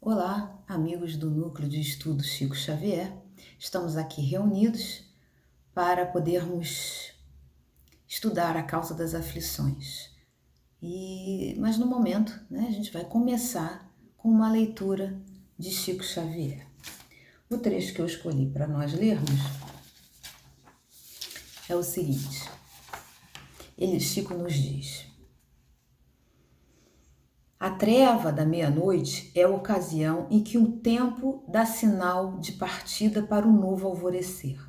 Olá, amigos do Núcleo de Estudos Chico Xavier. Estamos aqui reunidos para podermos estudar a causa das aflições. Mas no momento, a gente vai começar com uma leitura de Chico Xavier. O trecho que eu escolhi para nós lermos é o seguinte. Chico nos diz: a treva da meia-noite é a ocasião em que o tempo dá sinal de partida para o novo alvorecer.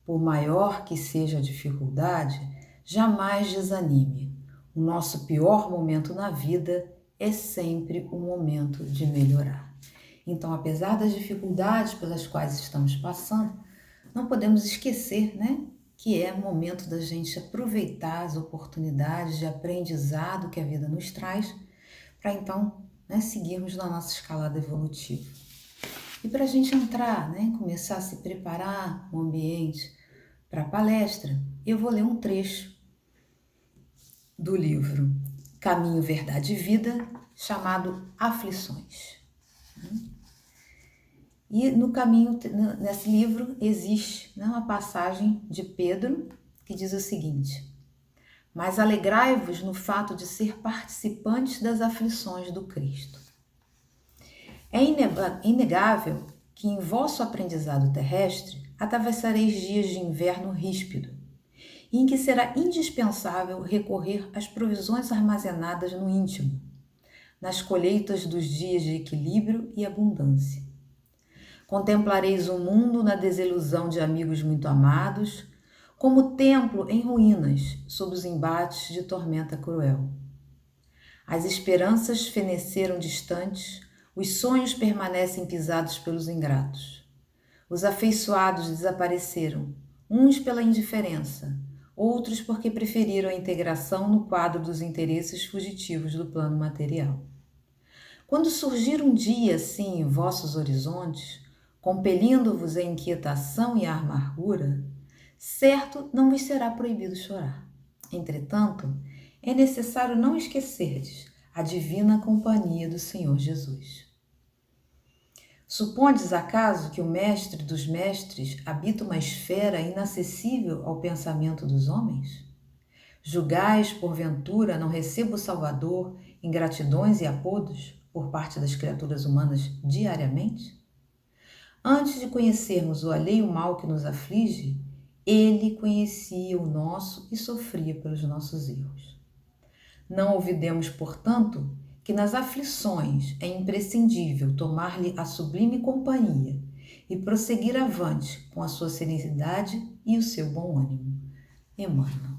Por maior que seja a dificuldade, jamais desanime. O nosso pior momento na vida é sempre o momento de melhorar. Então, apesar das dificuldades pelas quais estamos passando, não podemos esquecer, que é momento da gente aproveitar as oportunidades de aprendizado que a vida nos traz, para então seguirmos na nossa escalada evolutiva. E para a gente entrar, começar a se preparar o ambiente para a palestra, eu vou ler um trecho do livro Caminho, Verdade e Vida, chamado Aflições. E nesse livro existe uma passagem de Pedro que diz o seguinte: mas alegrai-vos no fato de ser participantes das aflições do Cristo. É inegável que em vosso aprendizado terrestre atravessareis dias de inverno ríspido, e em que será indispensável recorrer às provisões armazenadas no íntimo, nas colheitas dos dias de equilíbrio e abundância. Contemplareis o mundo na desilusão de amigos muito amados, como templo em ruínas, sob os embates de tormenta cruel. As esperanças feneceram distantes, os sonhos permanecem pisados pelos ingratos. Os afeiçoados desapareceram, uns pela indiferença, outros porque preferiram a integração no quadro dos interesses fugitivos do plano material. Quando surgir um dia assim em vossos horizontes, compelindo-vos a inquietação e a amargura, certo não vos será proibido chorar. Entretanto, é necessário não esquecerdes a divina companhia do Senhor Jesus. Supondes acaso que o mestre dos mestres habita uma esfera inacessível ao pensamento dos homens? Julgais, porventura, não recebo o Salvador ingratidões e apodos por parte das criaturas humanas diariamente? Antes de conhecermos o alheio mal que nos aflige, ele conhecia o nosso e sofria pelos nossos erros. Não olvidemos, portanto, que nas aflições é imprescindível tomar-lhe a sublime companhia e prosseguir avante com a sua serenidade e o seu bom ânimo. Emmanuel.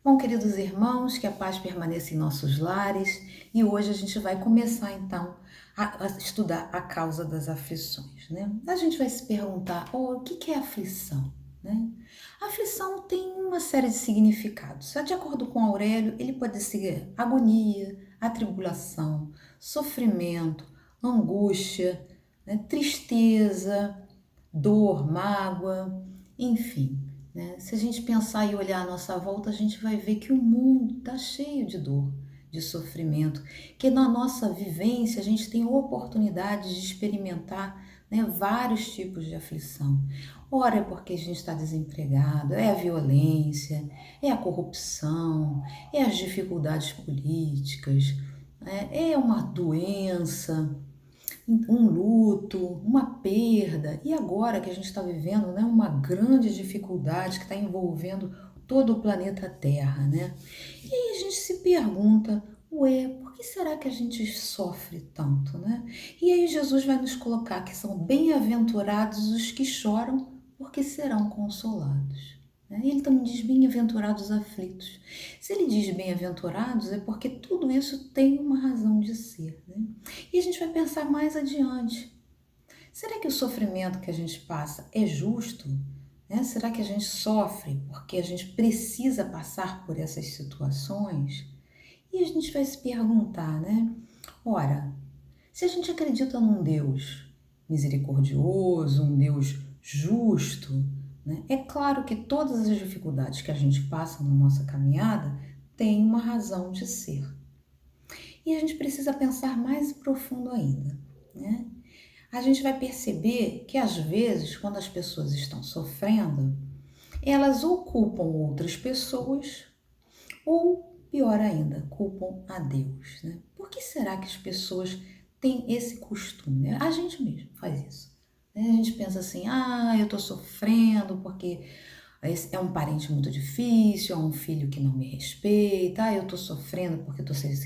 Bom, queridos irmãos, que a paz permaneça em nossos lares, e hoje a gente vai começar então a estudar a causa das aflições. A gente vai se perguntar, o que é aflição? A aflição tem uma série de significados. De acordo com Aurélio, ele pode ser agonia, atribulação, sofrimento, angústia, tristeza, dor, mágoa, enfim. Se a gente pensar e olhar à nossa volta, a gente vai ver que o mundo está cheio de dor, de sofrimento, que na nossa vivência a gente tem oportunidade de experimentar vários tipos de aflição. Ora é porque a gente está desempregado, é a violência, é a corrupção, é as dificuldades políticas, é uma doença, um luto, uma perda, e agora que a gente está vivendo uma grande dificuldade que está envolvendo todo o planeta Terra, E aí a gente se pergunta, por que será que a gente sofre tanto, E aí Jesus vai nos colocar que são bem-aventurados os que choram, porque serão consolados. Ele também diz bem-aventurados os aflitos. Se ele diz bem-aventurados, é porque tudo isso tem uma razão de ser. E a gente vai pensar mais adiante. Será que o sofrimento que a gente passa é justo? Será que a gente sofre porque a gente precisa passar por essas situações? E a gente vai se perguntar, Ora, se a gente acredita num Deus misericordioso, um Deus justo, é claro que todas as dificuldades que a gente passa na nossa caminhada têm uma razão de ser. E a gente precisa pensar mais profundo ainda, né? A gente vai perceber que às vezes, quando as pessoas estão sofrendo, elas ou culpam outras pessoas ou, pior ainda, culpam a Deus, né? Por que será que as pessoas têm esse costume, né? A gente mesmo faz isso, né? A gente pensa assim, eu tô sofrendo porque esse é um parente muito difícil, é um filho que não me respeita, eu tô sofrendo porque tô sendo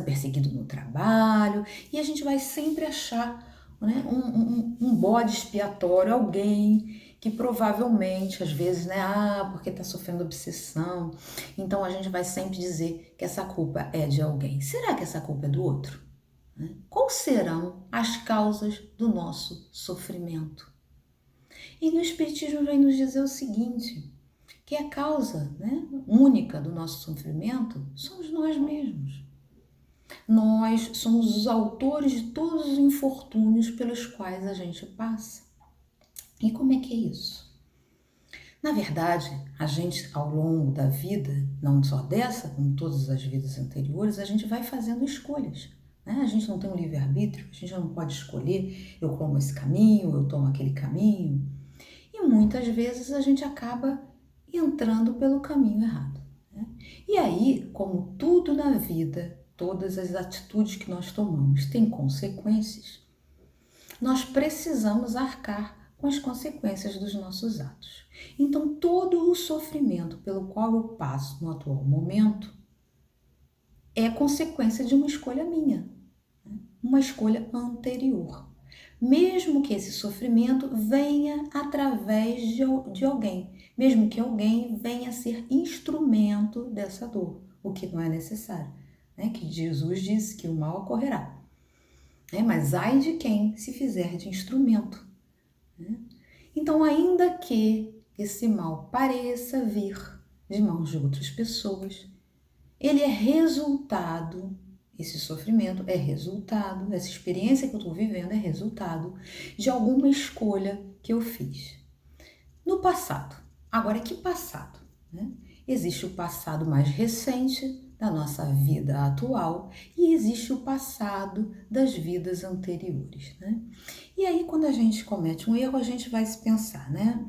perseguido no trabalho, e a gente vai sempre achar, né, um bode expiatório, alguém que provavelmente, às vezes, né, porque tá sofrendo obsessão, então a gente vai sempre dizer que essa culpa é de alguém. Será que essa culpa é do outro? Né? Quais serão as causas do nosso sofrimento? E no Espiritismo vem nos dizer o seguinte, que a causa, né, única do nosso sofrimento somos nós mesmos. Nós somos os autores de todos os infortúnios pelos quais a gente passa. E como é que é isso? Na verdade, a gente, ao longo da vida, não só dessa, como todas as vidas anteriores, a gente vai fazendo escolhas. Né? A gente não tem um livre-arbítrio, a gente não pode escolher, eu tomo esse caminho, eu tomo aquele caminho. E muitas vezes a gente acaba entrando pelo caminho errado, né? E aí, como tudo na vida, todas as atitudes que nós tomamos têm consequências, nós precisamos arcar com as consequências dos nossos atos. Então, todo o sofrimento pelo qual eu passo no atual momento é consequência de uma escolha minha, né? Uma escolha anterior. Mesmo que esse sofrimento venha através de alguém, mesmo que alguém venha a ser instrumento dessa dor, o que não é necessário, né? Que Jesus disse que o mal ocorrerá, né? Mas ai de quem se fizer de instrumento, né? Então, ainda que esse mal pareça vir de mãos de outras pessoas, ele é resultado, esse sofrimento é resultado, essa experiência que eu estou vivendo é resultado de alguma escolha que eu fiz no passado. Agora, que passado? Né? Existe o passado mais recente da nossa vida atual e existe o passado das vidas anteriores, né? E aí, quando a gente comete um erro, a gente vai se pensar, né?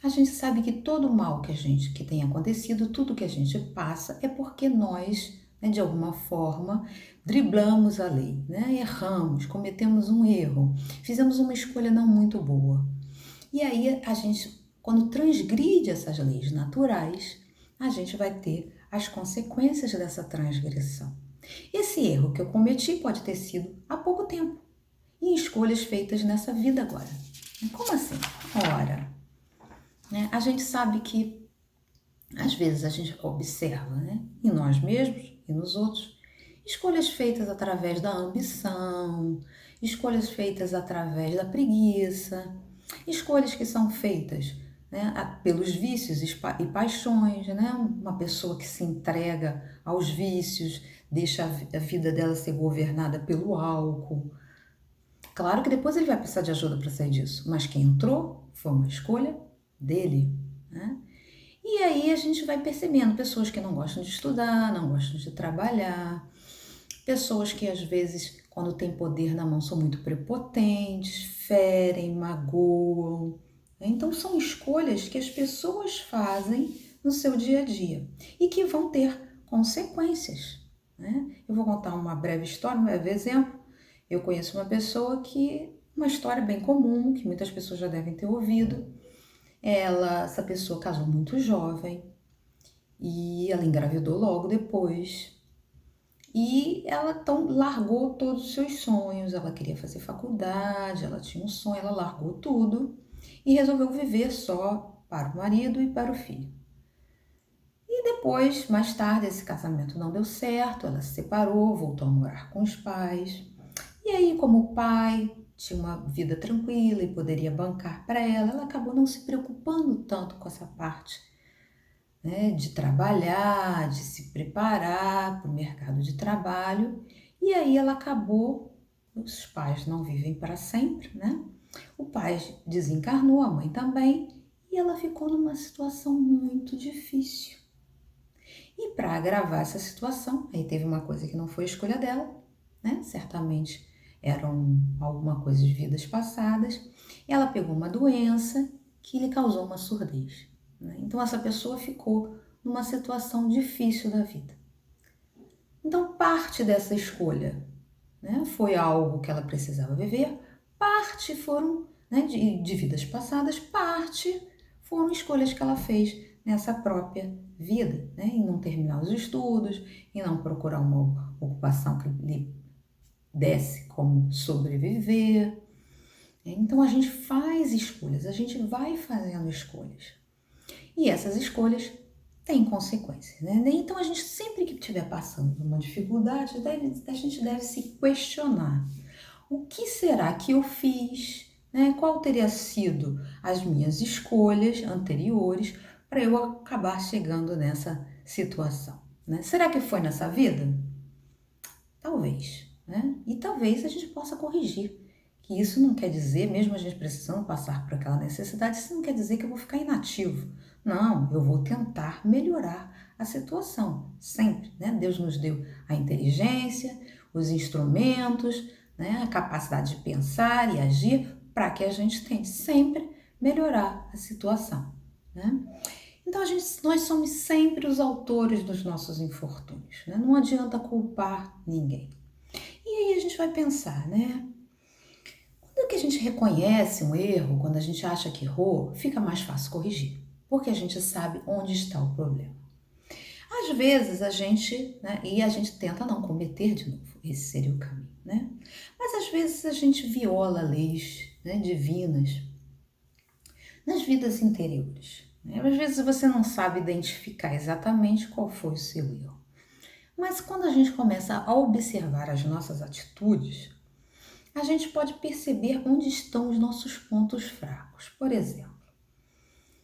A gente sabe que todo o mal que tem acontecido, tudo que a gente passa é porque nós, né, de alguma forma, driblamos a lei, né? Erramos, cometemos um erro, fizemos uma escolha não muito boa. E aí a gente, quando transgride essas leis naturais, a gente vai ter as consequências dessa transgressão. Esse erro que eu cometi pode ter sido há pouco tempo, em escolhas feitas nessa vida agora. Como assim? Ora, né? A gente sabe que, às vezes, a gente observa, né, em nós mesmos e nos outros, escolhas feitas através da ambição, escolhas feitas através da preguiça, escolhas que são feitas, né, pelos vícios e paixões, né? Uma pessoa que se entrega aos vícios, deixa a vida dela ser governada pelo álcool. Claro que depois ele vai precisar de ajuda para sair disso, mas quem entrou foi uma escolha dele, né? E aí a gente vai percebendo pessoas que não gostam de estudar, não gostam de trabalhar, pessoas que às vezes, quando têm poder na mão, são muito prepotentes, ferem, magoam. Então são escolhas que as pessoas fazem no seu dia a dia e que vão ter consequências, né? Eu vou contar uma breve história, um breve exemplo. Eu conheço uma pessoa uma história bem comum, que muitas pessoas já devem ter ouvido. Essa pessoa casou muito jovem e ela engravidou logo depois. E ela então largou todos os seus sonhos. Ela queria fazer faculdade, ela tinha um sonho, ela largou tudo e resolveu viver só para o marido e para o filho. E depois, mais tarde, esse casamento não deu certo, ela se separou, voltou a morar com os pais. E aí, como o pai tinha uma vida tranquila e poderia bancar para ela acabou não se preocupando tanto com essa parte, né, de trabalhar, de se preparar para o mercado de trabalho. E aí ela acabou, os pais não vivem para sempre, né? O pai desencarnou, a mãe também, e ela ficou numa situação muito difícil. E para agravar essa situação, aí teve uma coisa que não foi escolha dela, né? Certamente eram alguma coisa de vidas passadas. Ela pegou uma doença que lhe causou uma surdez, né? Então essa pessoa ficou numa situação difícil da vida. Então parte dessa escolha, né, foi algo que ela precisava viver, parte foram, né, de vidas passadas, parte foram escolhas que ela fez nessa própria vida, né, em não terminar os estudos, em não procurar uma ocupação que lhe desse como sobreviver. Então a gente faz escolhas, a gente vai fazendo escolhas. E essas escolhas têm consequências, né? Então a gente sempre que estiver passando por uma dificuldade, a gente deve se questionar. O que será que eu fiz? Né? Qual teria sido as minhas escolhas anteriores para eu acabar chegando nessa situação? Né? Será que foi nessa vida? Talvez, né? E talvez a gente possa corrigir. Que isso não quer dizer, mesmo a gente precisando passar por aquela necessidade, isso não quer dizer que eu vou ficar inativo. Não, eu vou tentar melhorar a situação, sempre, né? Deus nos deu a inteligência, os instrumentos, né? A capacidade de pensar e agir para que a gente tente sempre melhorar a situação, né? Então nós somos sempre os autores dos nossos infortúnios, né? Não adianta culpar ninguém. E aí a gente vai pensar, né? Quando que a gente reconhece um erro, quando a gente acha que errou, fica mais fácil corrigir, porque a gente sabe onde está o problema. Às vezes a gente, né, e a gente tenta não cometer de novo, esse seria o caminho, né? Mas às vezes a gente viola leis, né, divinas nas vidas interiores, né? Às vezes você não sabe identificar exatamente qual foi o seu erro. Mas quando a gente começa a observar as nossas atitudes, a gente pode perceber onde estão os nossos pontos fracos. Por exemplo,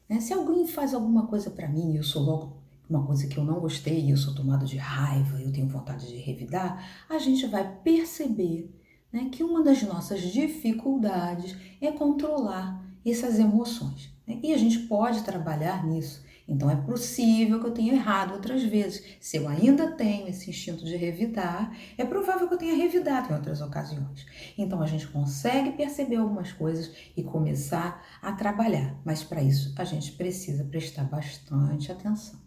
né, se alguém faz alguma coisa para mim e eu sou logo uma coisa que eu não gostei, eu sou tomado de raiva, eu tenho vontade de revidar, a gente vai perceber, né, que uma das nossas dificuldades é controlar essas emoções, né? E a gente pode trabalhar nisso. Então é possível que eu tenha errado outras vezes. Se eu ainda tenho esse instinto de revidar, é provável que eu tenha revidado em outras ocasiões. Então a gente consegue perceber algumas coisas e começar a trabalhar, mas para isso a gente precisa prestar bastante atenção,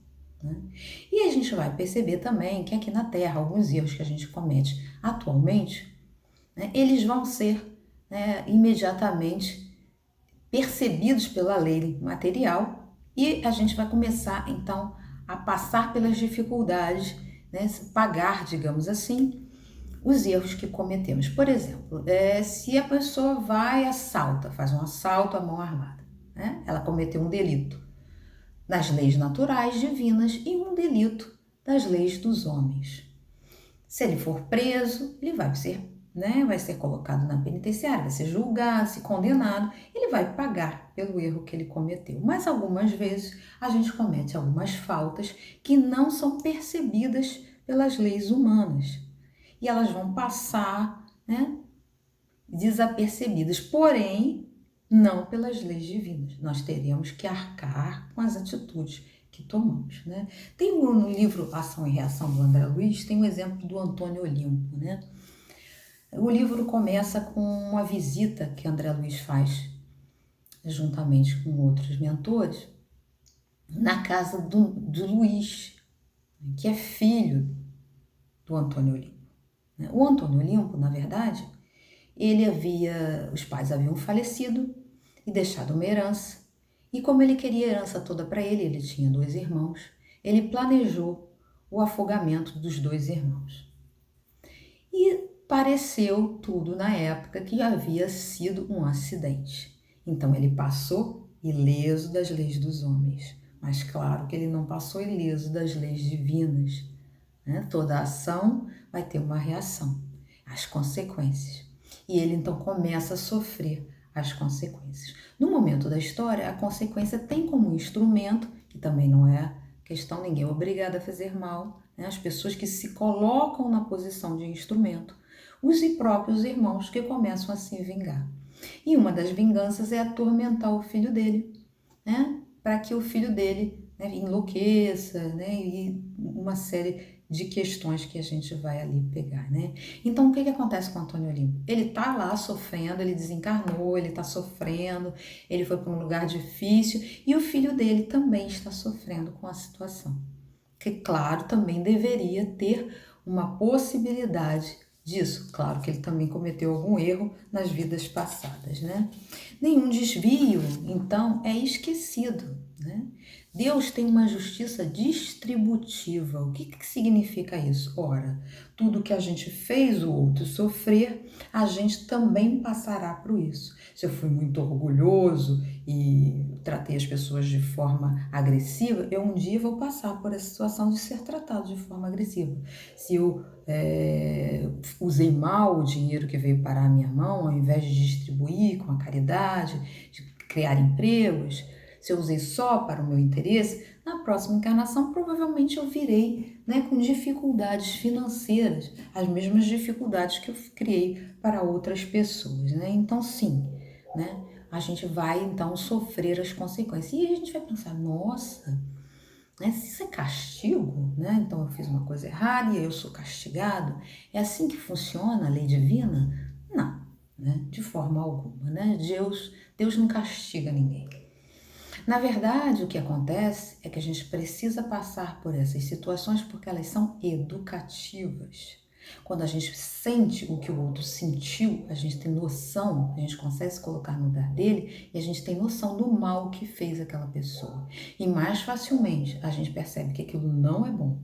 né? E a gente vai perceber também que aqui na Terra, alguns erros que a gente comete atualmente, né, eles vão ser, né, imediatamente percebidos pela lei material e a gente vai começar então a passar pelas dificuldades, né, pagar, digamos assim, os erros que cometemos. Por exemplo, se a pessoa vai e assalta, faz um assalto à mão armada, né, ela cometeu um delito das leis naturais divinas e um delito das leis dos homens. Se ele for preso, ele vai ser, né, vai ser colocado na penitenciária, vai ser julgado, se condenado, ele vai pagar pelo erro que ele cometeu. Mas algumas vezes a gente comete algumas faltas que não são percebidas pelas leis humanas e elas vão passar, né, desapercebidas, porém não pelas leis divinas. Nós teremos que arcar com as atitudes que tomamos, né? Tem no livro Ação e Reação do André Luiz, tem um exemplo do Antônio Olimpo, né? O livro começa com uma visita que André Luiz faz juntamente com outros mentores na casa do Luiz, que é filho do Antônio Olimpo. O Antônio Olimpo, na verdade, os pais haviam falecido e deixado uma herança. E como ele queria a herança toda para ele tinha 2 irmãos, ele planejou o afogamento dos 2 irmãos. E pareceu tudo na época que havia sido um acidente. Então ele passou ileso das leis dos homens. Mas claro que ele não passou ileso das leis divinas, né? Toda ação vai ter uma reação, as consequências. E ele então começa a sofrer as consequências. No momento da história, a consequência tem como instrumento, que também não é questão, ninguém é obrigado a fazer mal, né? As pessoas que se colocam na posição de instrumento, os próprios irmãos que começam a se vingar. E uma das vinganças é atormentar o filho dele, né? Para que o filho dele, né, enlouqueça, né, e uma série de questões que a gente vai ali pegar, né? Então, o que que acontece com o Antônio Olimpo? Ele tá lá sofrendo, ele desencarnou, ele tá sofrendo, ele foi para um lugar difícil e o filho dele também está sofrendo com a situação. Que, claro, também deveria ter uma possibilidade disso. Claro que ele também cometeu algum erro nas vidas passadas, né? Nenhum desvio, então, é esquecido, né? Deus tem uma justiça distributiva. O que que significa isso? Ora, tudo que a gente fez o outro sofrer, a gente também passará por isso. Se eu fui muito orgulhoso e tratei as pessoas de forma agressiva, eu um dia vou passar por essa situação de ser tratado de forma agressiva. Se eu usei mal o dinheiro que veio parar a minha mão, ao invés de distribuir com a caridade, de criar empregos, se eu usei só para o meu interesse, na próxima encarnação provavelmente eu virei, né, com dificuldades financeiras, as mesmas dificuldades que eu criei para outras pessoas, né? Então, sim, né, a gente vai então sofrer as consequências. E a gente vai pensar, nossa, né, se isso é castigo, né? Então eu fiz uma coisa errada e eu sou castigado. É assim que funciona a lei divina? Não, né? De forma alguma, né? Deus não castiga ninguém. Na verdade, o que acontece é que a gente precisa passar por essas situações porque elas são educativas. Quando a gente sente o que o outro sentiu, a gente tem noção, a gente consegue se colocar no lugar dele e a gente tem noção do mal que fez aquela pessoa. E mais facilmente a gente percebe que aquilo não é bom,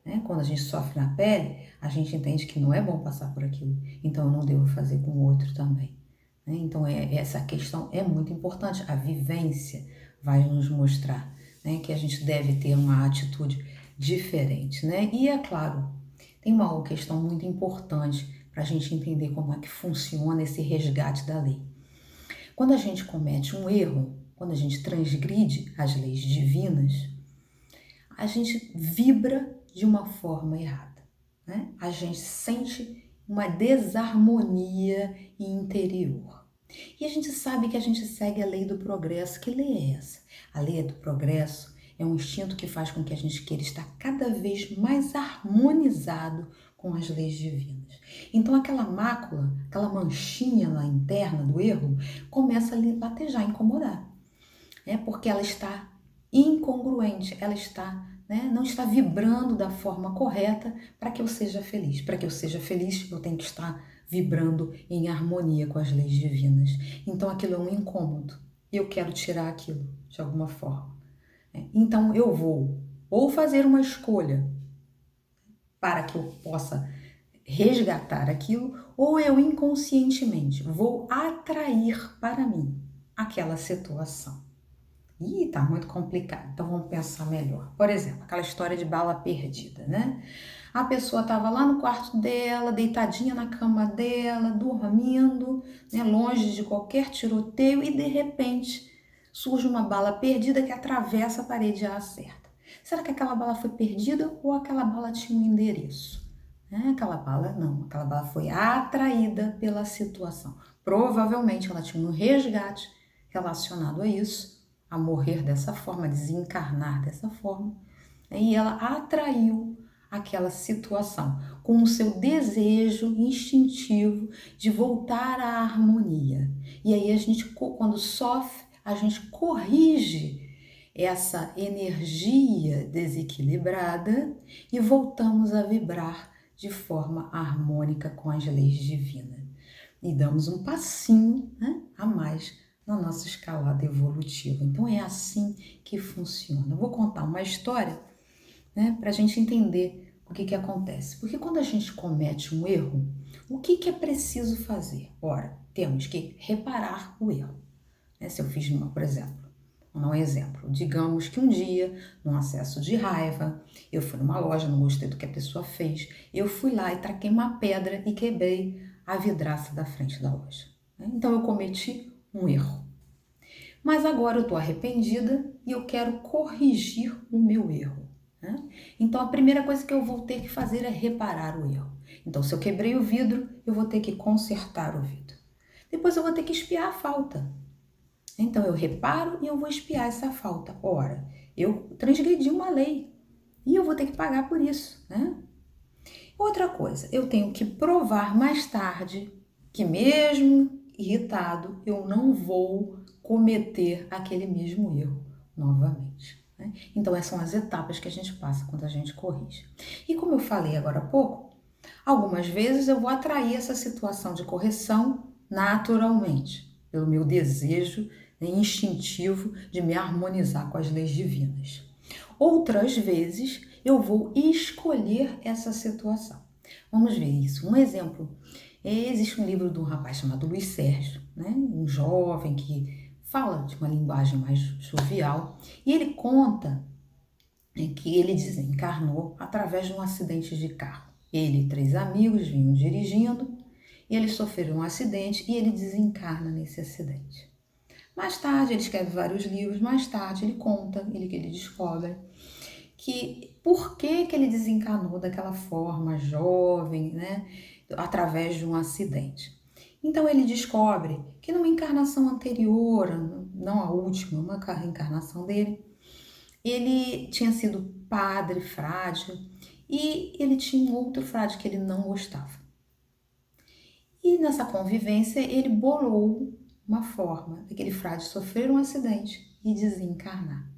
né? Quando a gente sofre na pele, a gente entende que não é bom passar por aquilo, então eu não devo fazer com o outro também, né? Então essa questão é muito importante, a vivência vai nos mostrar, né, que a gente deve ter uma atitude diferente, né? E é claro, tem uma questão muito importante para a gente entender como é que funciona esse resgate da lei. Quando a gente comete um erro, quando a gente transgride as leis divinas, a gente vibra de uma forma errada, né? A gente sente uma desarmonia interior. E a gente sabe que a gente segue a lei do progresso. Que lei é essa? A lei do progresso é um instinto que faz com que a gente queira estar cada vez mais harmonizado com as leis divinas. Então aquela mácula, aquela manchinha lá interna do erro, começa a latejar, a incomodar, né? Porque ela está incongruente, ela está, né, não está vibrando da forma correta para que eu seja feliz. Para que eu seja feliz, eu tenho que estar vibrando em harmonia com as leis divinas. Então aquilo é um incômodo e eu quero tirar aquilo de alguma forma, né? Então eu vou ou fazer uma escolha para que eu possa resgatar aquilo, ou eu inconscientemente vou atrair para mim aquela situação. Ih, tá muito complicado, então vamos pensar melhor. Por exemplo, aquela história de bala perdida, né? A pessoa estava lá no quarto dela, deitadinha na cama dela, dormindo, né, longe de qualquer tiroteio, e de repente surge uma bala perdida que atravessa a parede e a acerta. Será que aquela bala foi perdida ou aquela bala tinha um endereço? Aquela bala não, aquela bala foi atraída pela situação. Provavelmente ela tinha um resgate relacionado a isso, a morrer dessa forma, a desencarnar dessa forma, e ela atraiu aquela situação com o seu desejo instintivo de voltar à harmonia. E aí a gente, quando sofre, a gente corrige essa energia desequilibrada e voltamos a vibrar de forma harmônica com as leis divinas. E damos um passinho, né, a mais na nossa escalada evolutiva. Então é assim que funciona. Eu vou contar uma história, né, para a gente entender o que acontece. Porque quando a gente comete um erro, o que é preciso fazer? Ora, temos que reparar o erro, né? Se eu fiz uma, por exemplo, vou dar um exemplo. Digamos que um dia, num acesso de raiva, eu fui numa loja, não gostei do que a pessoa fez, eu fui lá e taquei uma pedra e quebrei a vidraça da frente da loja, né? Então eu cometi um erro. Mas agora eu estou arrependida e eu quero corrigir o meu erro, né? Então a primeira coisa que eu vou ter que fazer é reparar o erro. Então se eu quebrei o vidro, eu vou ter que consertar o vidro. Depois eu vou ter que espiar a falta. Então eu reparo e eu vou espiar essa falta. Ora, Eu transgredi uma lei e eu vou ter que pagar por isso, né? Outra coisa, eu tenho que provar mais tarde que mesmo irritado, eu não vou cometer aquele mesmo erro novamente, né? Então, essas são as etapas que a gente passa quando a gente corrige. E como eu falei agora há pouco, algumas vezes eu vou atrair essa situação de correção naturalmente, pelo meu desejo, né, instintivo de me harmonizar com as leis divinas. Outras vezes eu vou escolher essa situação. Vamos ver isso. Um exemplo. Existe um livro de um rapaz chamado Luiz Sérgio, né? Um jovem que fala de uma linguagem mais jovial, e ele conta, né, que ele desencarnou através de um acidente de carro. Ele e 3 amigos vinham dirigindo, e eles sofreram um acidente e ele desencarna nesse acidente. Mais tarde, ele escreve vários livros, mais tarde ele conta, ele descobre que por que ele desencanou daquela forma jovem, né, através de um acidente. Então ele descobre que numa encarnação anterior, não a última, uma reencarnação dele, ele tinha sido padre, frade, e ele tinha um outro frade que ele não gostava. E nessa convivência ele bolou uma forma daquele frade sofrer um acidente e desencarnar.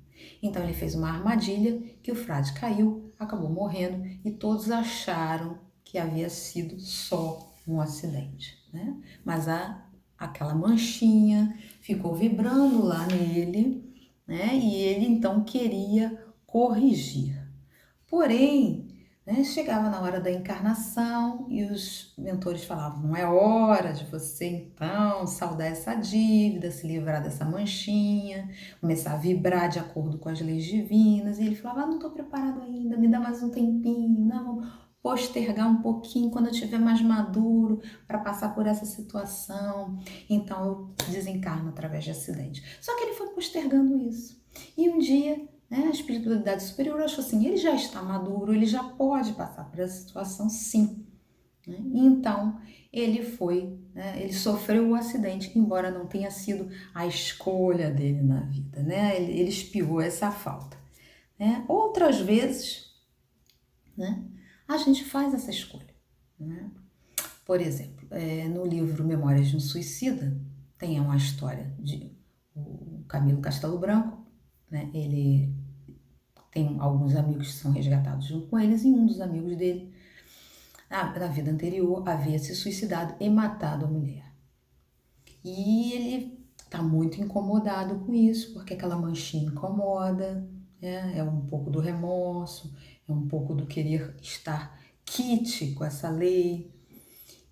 Então ele fez uma armadilha que o frade caiu, acabou morrendo e todos acharam que havia sido só um acidente, né? Mas aquela manchinha ficou vibrando lá nele, né? E ele então queria corrigir. Porém, né, chegava na hora da encarnação e os mentores falavam: não é hora de você então saldar essa dívida, se livrar dessa manchinha, começar a vibrar de acordo com as leis divinas. E ele falava: não estou preparado ainda, me dá mais um tempinho, não, vou postergar um pouquinho quando eu estiver mais maduro para passar por essa situação. Então eu desencarno através de acidente. Só que ele foi postergando isso. E um dia, né, a espiritualidade superior achou assim: ele já está maduro, ele já pode passar por essa situação, sim. Né? E então ele foi, né, ele sofreu o acidente, embora não tenha sido a escolha dele na vida, né? Ele espiou essa falta. Né? Outras vezes, né, a gente faz essa escolha. Né? Por exemplo, no livro Memórias de um Suicida, tem uma história de o Camilo Castelo Branco, né? Ele tem alguns amigos que são resgatados junto com eles, e um dos amigos dele, na vida anterior, havia se suicidado e matado a mulher. E ele está muito incomodado com isso, porque aquela manchinha incomoda, né? É um pouco do remorso, é um pouco do querer estar quite com essa lei.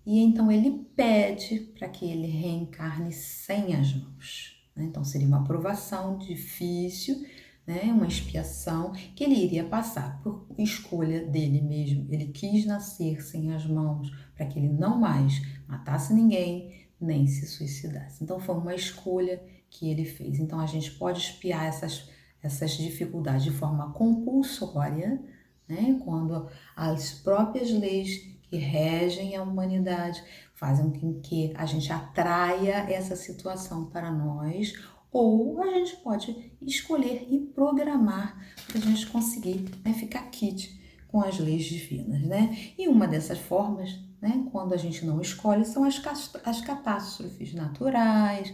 E então ele pede para que ele reencarne sem as mãos. Né? Então seria uma provação difícil, né? Uma expiação que ele iria passar por escolha dele mesmo. Ele quis nascer sem as mãos para que ele não mais matasse ninguém, nem se suicidasse. Então foi uma escolha que ele fez. Então a gente pode expiar essas dificuldades de forma compulsória, né? Quando as próprias leis que regem a humanidade fazem com que a gente atraia essa situação para nós, ou a gente pode escolher e programar para a gente conseguir, né, ficar quite com as leis divinas, né? E uma dessas formas, né, quando a gente não escolhe, são as catástrofes naturais,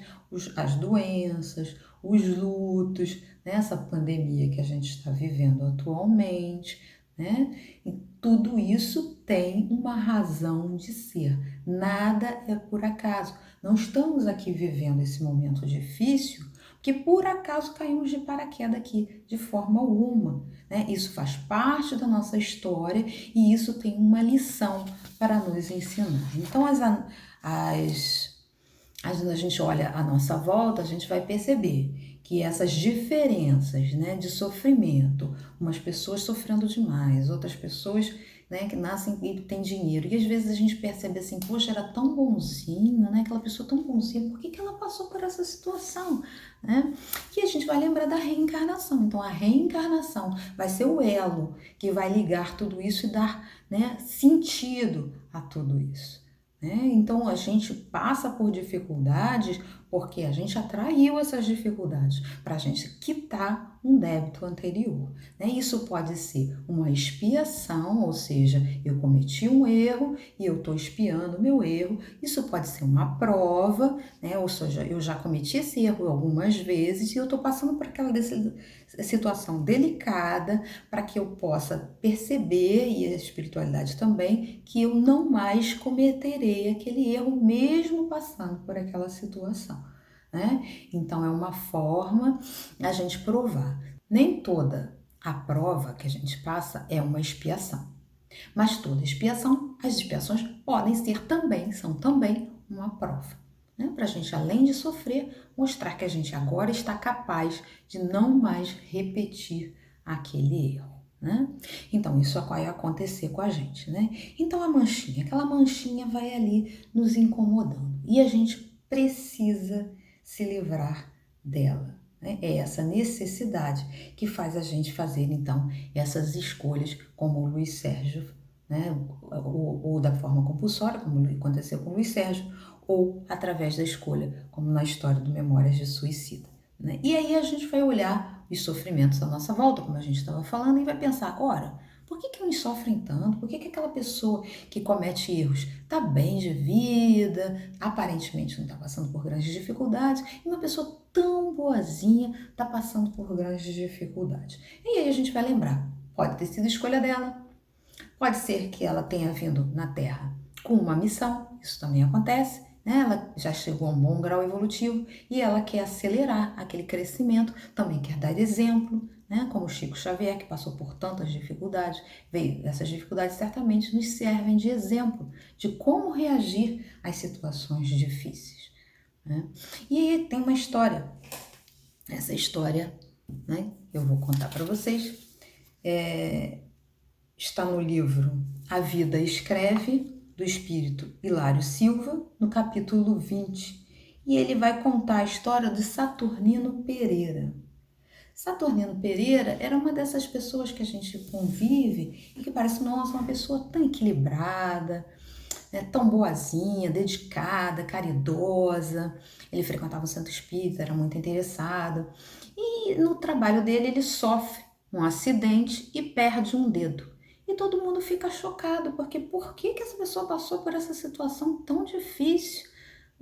as doenças, os lutos, né, essa pandemia que a gente está vivendo atualmente, né? E tudo isso tem uma razão de ser. Nada é por acaso. Não estamos aqui vivendo esse momento difícil porque por acaso caímos de paraquedas aqui, de forma alguma. Né? Isso faz parte da nossa história e isso tem uma lição para nos ensinar. Então, a gente olha à nossa volta, a gente vai perceber que essas diferenças, né, de sofrimento, umas pessoas sofrendo demais, outras pessoas, né, que nascem e têm dinheiro, e às vezes a gente percebe assim: poxa, era tão bonzinho, né, aquela pessoa tão bonzinha, por que ela passou por essa situação? Né? E a gente vai lembrar da reencarnação. Então a reencarnação vai ser o elo que vai ligar tudo isso e dar, né, sentido a tudo isso. Então a gente passa por dificuldades porque a gente atraiu essas dificuldades para a gente quitar um débito anterior, né? Isso pode ser uma expiação, ou seja, eu cometi um erro e eu estou expiando o meu erro. Isso pode ser uma prova, né? Ou seja, eu já cometi esse erro algumas vezes e eu estou passando por aquela situação delicada para que eu possa perceber, e a espiritualidade também, que eu não mais cometerei aquele erro mesmo passando por aquela situação, né? Então é uma forma a gente provar. Nem toda a prova que a gente passa é uma expiação, mas toda expiação, as expiações podem ser também, são também uma prova, né? Para a gente, além de sofrer, mostrar que a gente agora está capaz de não mais repetir aquele erro, né? Então, isso vai acontecer com a gente, né? Então, a manchinha, aquela manchinha vai ali nos incomodando e a gente precisa se livrar dela, né? É essa necessidade que faz a gente fazer, então, essas escolhas, como o Luiz Sérgio, né? Ou da forma compulsória, como aconteceu com o Luiz Sérgio, ou através da escolha, como na história do Memórias de Suicida, né? E aí a gente vai olhar os sofrimentos à nossa volta, como a gente estava falando, e vai pensar, ora, por que uns sofrem tanto? Por que aquela pessoa que comete erros está bem de vida, aparentemente não está passando por grandes dificuldades, e uma pessoa tão boazinha está passando por grandes dificuldades? E aí a gente vai lembrar, pode ter sido escolha dela, pode ser que ela tenha vindo na Terra com uma missão, isso também acontece, né? Ela já chegou a um bom grau evolutivo e ela quer acelerar aquele crescimento, também quer dar exemplo, né? Como Chico Xavier, que passou por tantas dificuldades, veio. Essas dificuldades certamente nos servem de exemplo de como reagir às situações difíceis, né? E aí tem uma história, essa história, né? Eu vou contar para vocês, está no livro A Vida Escreve, do espírito Hilário Silva, no capítulo 20, e ele vai contar a história de Saturnino Pereira. Saturnino Pereira era uma dessas pessoas que a gente convive e que parece, nossa, uma pessoa tão equilibrada, né, tão boazinha, dedicada, caridosa. Ele frequentava o centro espírita, era muito interessado. E no trabalho dele ele sofre um acidente e perde um dedo. E todo mundo fica chocado, porque por que essa pessoa passou por essa situação tão difícil?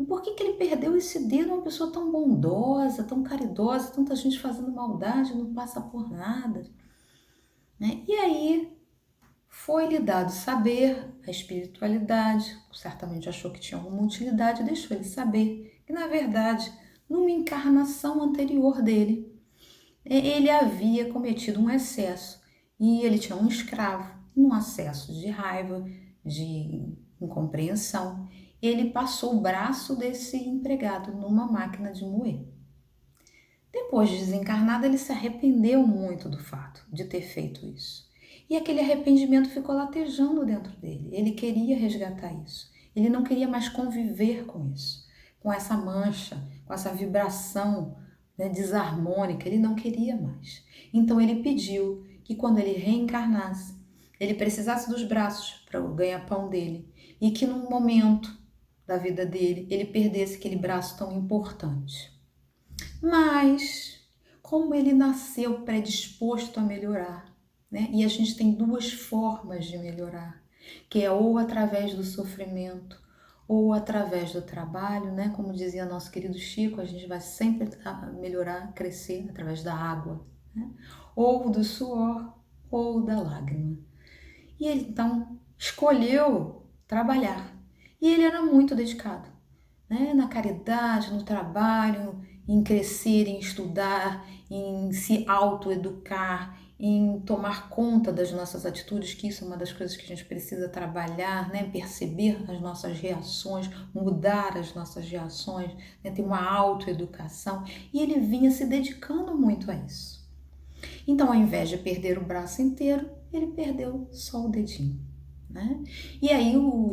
Por que ele perdeu esse dedo? Uma pessoa tão bondosa, tão caridosa, tanta gente fazendo maldade, não passa por nada, né? E aí foi-lhe dado saber, a espiritualidade certamente achou que tinha alguma utilidade, deixou ele saber que, na verdade, numa encarnação anterior dele, ele havia cometido um excesso e ele tinha um escravo. Num acesso de raiva, de incompreensão, ele passou o braço desse empregado numa máquina de moer. Depois de desencarnado, ele se arrependeu muito do fato de ter feito isso. E aquele arrependimento ficou latejando dentro dele. Ele queria resgatar isso. Ele não queria mais conviver com isso, com essa mancha, com essa vibração, né, desarmônica. Ele não queria mais. Então ele pediu que quando ele reencarnasse, ele precisasse dos braços para o ganha-pão dele e que num momento da vida dele ele perdesse aquele braço tão importante. Mas, como ele nasceu predisposto a melhorar, né? E a gente tem duas formas de melhorar, que é ou através do sofrimento, ou através do trabalho, né? Como dizia nosso querido Chico, a gente vai sempre melhorar, crescer através da água, né? Ou do suor, ou da lágrima. E ele, então, escolheu trabalhar. E ele era muito dedicado, né? Na caridade, no trabalho, em crescer, em estudar, em se autoeducar, em tomar conta das nossas atitudes, que isso é uma das coisas que a gente precisa trabalhar, né? Perceber as nossas reações, mudar as nossas reações, né? Ter uma autoeducação. E ele vinha se dedicando muito a isso. Então, ao invés de perder o braço inteiro, ele perdeu só o dedinho, né? E aí o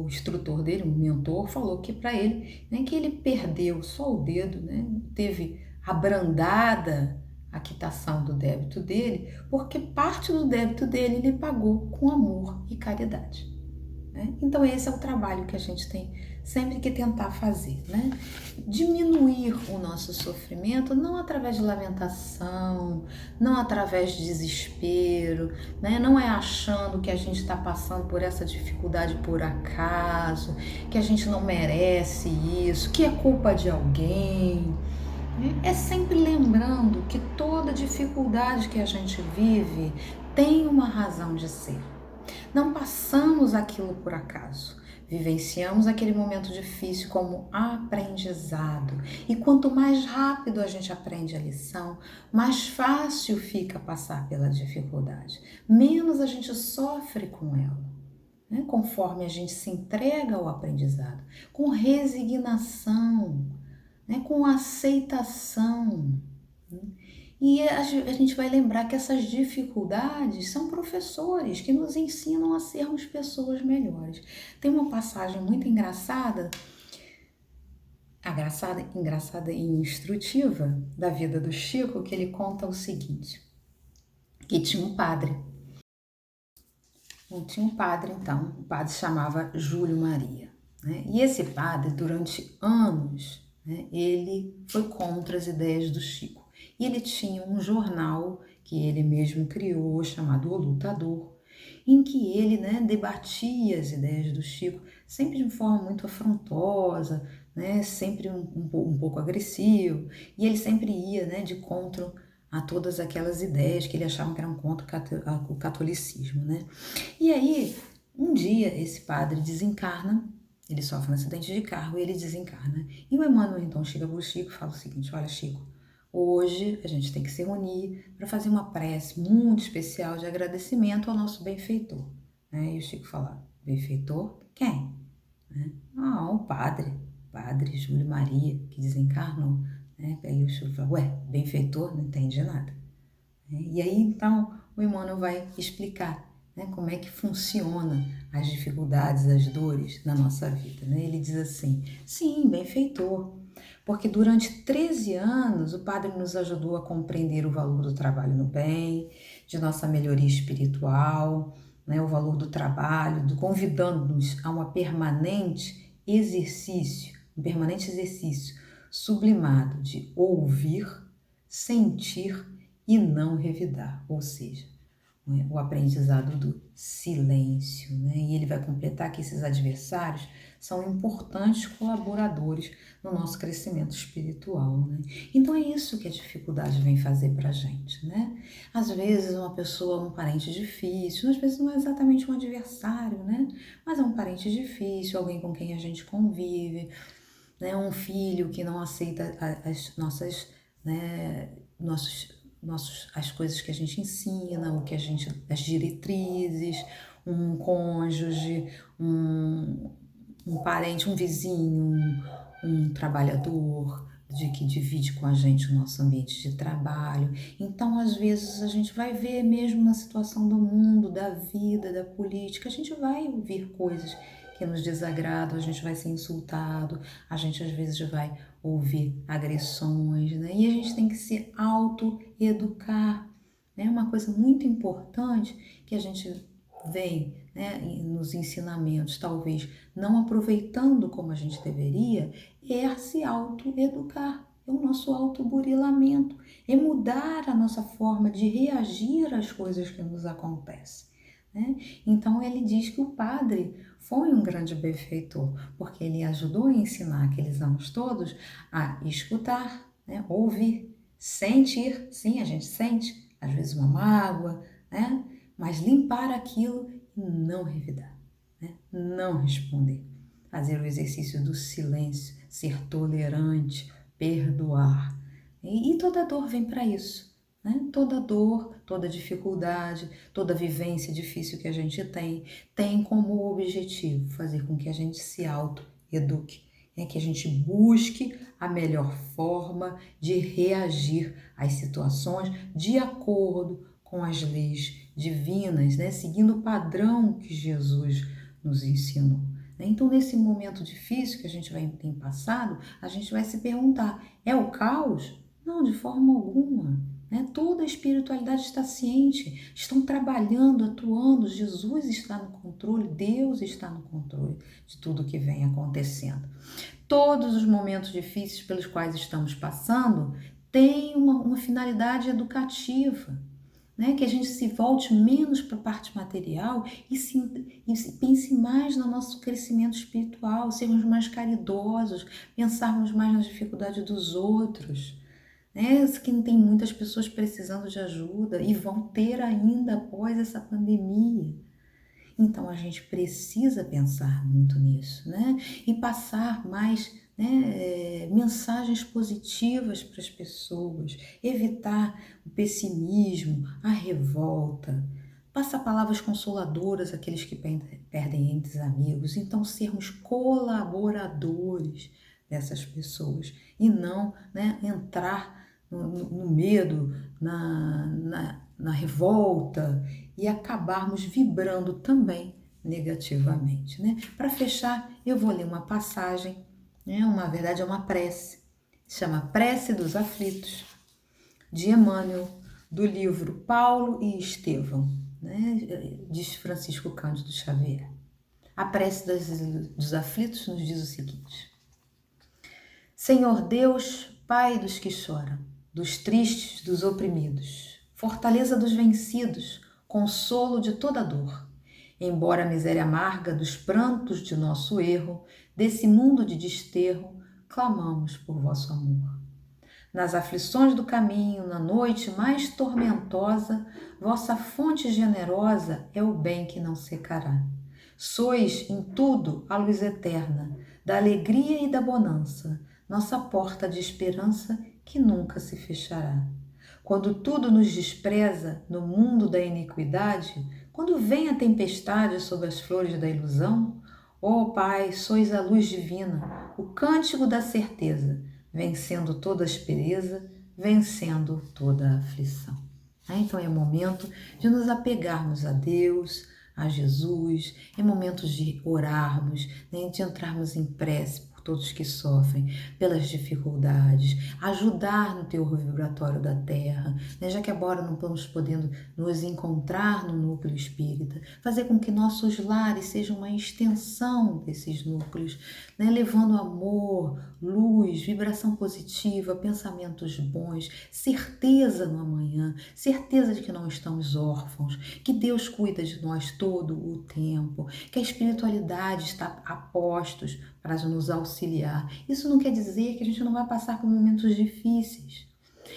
instrutor dele, o mentor, falou que para ele, né, que ele perdeu só o dedo, né? Teve abrandada a quitação do débito dele, porque parte do débito dele ele pagou com amor e caridade, né? Então esse é o trabalho que a gente tem sempre que tentar fazer, né? Diminuir o nosso sofrimento não através de lamentação, não através de desespero, né? Não é achando que a gente está passando por essa dificuldade por acaso, que a gente não merece isso, que é culpa de alguém. É sempre lembrando que toda dificuldade que a gente vive tem uma razão de ser. Não passamos aquilo por acaso. Vivenciamos aquele momento difícil como aprendizado. E quanto mais rápido a gente aprende a lição, mais fácil fica passar pela dificuldade. Menos a gente sofre com ela, né? Conforme a gente se entrega ao aprendizado, com resignação, né? Com aceitação. E a gente vai lembrar que essas dificuldades são professores que nos ensinam a sermos pessoas melhores. Tem uma passagem muito engraçada e instrutiva da vida do Chico, que ele conta o seguinte, que tinha um padre. Então, o padre se chamava Júlio Maria, né? E esse padre, durante anos, né, ele foi contra as ideias do Chico. E ele tinha um jornal que ele mesmo criou, chamado O Lutador, em que ele, né, debatia as ideias do Chico, sempre de forma muito afrontosa, né, sempre um pouco agressivo, e ele sempre ia, né, de contra a todas aquelas ideias que ele achava que eram contra o catolicismo, né? E aí, um dia, esse padre desencarna, ele sofre um acidente de carro e ele desencarna. E o Emmanuel então chega para o Chico e fala o seguinte: olha, Chico, hoje a gente tem que se reunir para fazer uma prece muito especial de agradecimento ao nosso benfeitor. E o Chico fala: benfeitor? Quem? Ah, o padre Júlio Maria, que desencarnou. Aí o Chico fala: ué, benfeitor? Não entende nada. E aí então o Emmanuel vai explicar, né, como é que funciona as dificuldades, as dores na nossa vida, né? Ele diz assim: sim, benfeitor, porque durante 13 anos o Padre nos ajudou a compreender o valor do trabalho no bem, de nossa melhoria espiritual, né, o valor do trabalho, convidando-nos a um permanente exercício sublimado de ouvir, sentir e não revidar, ou seja, o aprendizado do silêncio, né? E ele vai completar que esses adversários são importantes colaboradores no nosso crescimento espiritual, né? Então é isso que a dificuldade vem fazer pra gente, né? Às vezes uma pessoa, um parente difícil, às vezes não é exatamente um adversário, né? Mas é um parente difícil, alguém com quem a gente convive, né? Um filho que não aceita as nossas, né, as coisas que a gente ensina, as diretrizes, um cônjuge, um parente, um vizinho, um trabalhador que divide com a gente o nosso ambiente de trabalho. Então, às vezes, a gente vai ver mesmo na situação do mundo, da vida, da política, a gente vai ouvir coisas que nos desagradam, a gente vai ser insultado, a gente às vezes vai ouvir agressões, né? E a gente tem que se autoeducar, né? Uma coisa muito importante que a gente vem, né, nos ensinamentos, talvez não aproveitando como a gente deveria, é se autoeducar, é o nosso autoburilamento, é mudar a nossa forma de reagir às coisas que nos acontecem, né? Então ele diz que o padre foi um grande benfeitor, porque ele ajudou a ensinar aqueles anos todos a escutar, né? Ouvir, sentir, sim, a gente sente, às vezes uma mágoa, né? Mas limpar aquilo e não revidar, né? Não responder, fazer o exercício do silêncio, ser tolerante, perdoar. E toda dor vem para isso, né? Toda dor, toda dificuldade, toda vivência difícil que a gente tem como objetivo fazer com que a gente se auto-eduque, que a gente busque a melhor forma de reagir às situações de acordo com as leis divinas, né? Seguindo o padrão que Jesus nos ensinou. Então, nesse momento difícil que a gente tem passado, a gente vai se perguntar: é o caos? Não, de forma alguma. né? Toda a espiritualidade está ciente, estão trabalhando, atuando. Jesus está no controle, Deus está no controle de tudo que vem acontecendo. Todos os momentos difíceis pelos quais estamos passando têm uma finalidade educativa, né? Que a gente se volte menos para a parte material e pense mais no nosso crescimento espiritual, sermos mais caridosos, pensarmos mais nas dificuldades dos outros, né? Que não tem muitas pessoas precisando de ajuda e vão ter ainda após essa pandemia. Então a gente precisa pensar muito nisso, né? E passar mais, né, mensagens positivas para as pessoas, evitar o pessimismo, a revolta. Passar palavras consoladoras àqueles que perdem entes amigos. Então, sermos colaboradores dessas pessoas e não, né, entrar no medo, na revolta e acabarmos vibrando também negativamente, né? Para fechar, eu vou ler uma passagem, né? Na verdade é uma prece, chama Prece dos Aflitos, de Emmanuel, do livro Paulo e Estevão, né? Diz Francisco Cândido Xavier. A prece dos aflitos nos diz o seguinte: Senhor Deus, Pai dos que choram, dos tristes, dos oprimidos, fortaleza dos vencidos, consolo de toda dor. Embora a miséria amarga dos prantos de nosso erro, desse mundo de desterro, clamamos por vosso amor. Nas aflições do caminho, na noite mais tormentosa, vossa fonte generosa é o bem que não secará. Sois, em tudo, a luz eterna, da alegria e da bonança, nossa porta de esperança que nunca se fechará. Quando tudo nos despreza no mundo da iniquidade, quando vem a tempestade sob as flores da ilusão, ó Pai, sois a luz divina, o cântico da certeza, vencendo toda aspereza, vencendo toda aflição. Então é momento de nos apegarmos a Deus, a Jesus, é momento de orarmos, né, de entrarmos em prece por todos que sofrem, pelas dificuldades, ajudar no teor vibratório da Terra, né, já que agora não estamos podendo nos encontrar no núcleo espírita, fazer com que nossos lares sejam uma extensão desses núcleos, né, levando amor, luz, vibração positiva, pensamentos bons, certeza no amanhã, certeza de que não estamos órfãos, que Deus cuida de nós todo o tempo, que a espiritualidade está a postos para nos auxiliar. Isso não quer dizer que a gente não vai passar por momentos difíceis.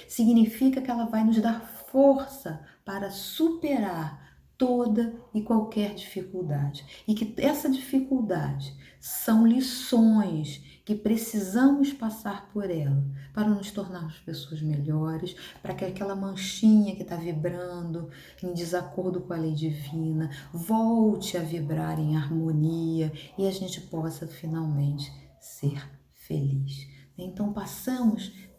Significa que ela vai nos dar força para superar toda e qualquer dificuldade. E que essa dificuldade são lições que precisamos passar por ela para nos tornarmos pessoas melhores, para que aquela manchinha que está vibrando em desacordo com a lei divina volte a vibrar em harmonia e a gente possa finalmente ser feliz. Então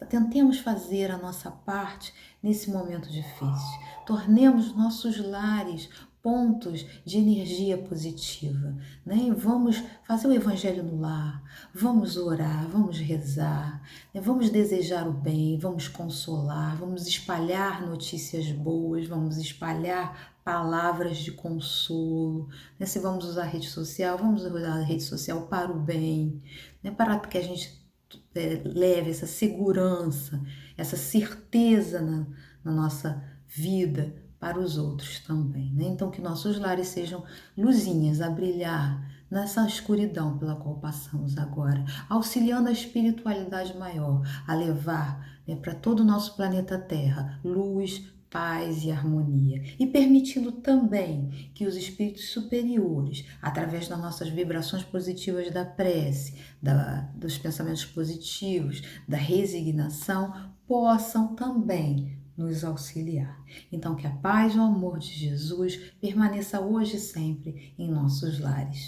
tentemos fazer a nossa parte nesse momento difícil. Tornemos nossos lares pontos de energia positiva, né? E vamos fazer o evangelho no lar, vamos orar, vamos rezar, né? Vamos desejar o bem, vamos consolar, vamos espalhar notícias boas, vamos espalhar palavras de consolo, né? Se vamos usar a rede social, vamos usar a rede social para o bem, né? Para que a gente leve essa segurança, essa certeza na nossa vida para os outros também, né? Então que nossos lares sejam luzinhas a brilhar nessa escuridão pela qual passamos agora, auxiliando a espiritualidade maior a levar, né, para todo o nosso planeta Terra luz, paz e harmonia, e permitindo também que os espíritos superiores, através das nossas vibrações positivas da prece, dos pensamentos positivos, da resignação, possam também nos auxiliar. Então, que a paz e o amor de Jesus permaneça hoje e sempre em nossos lares.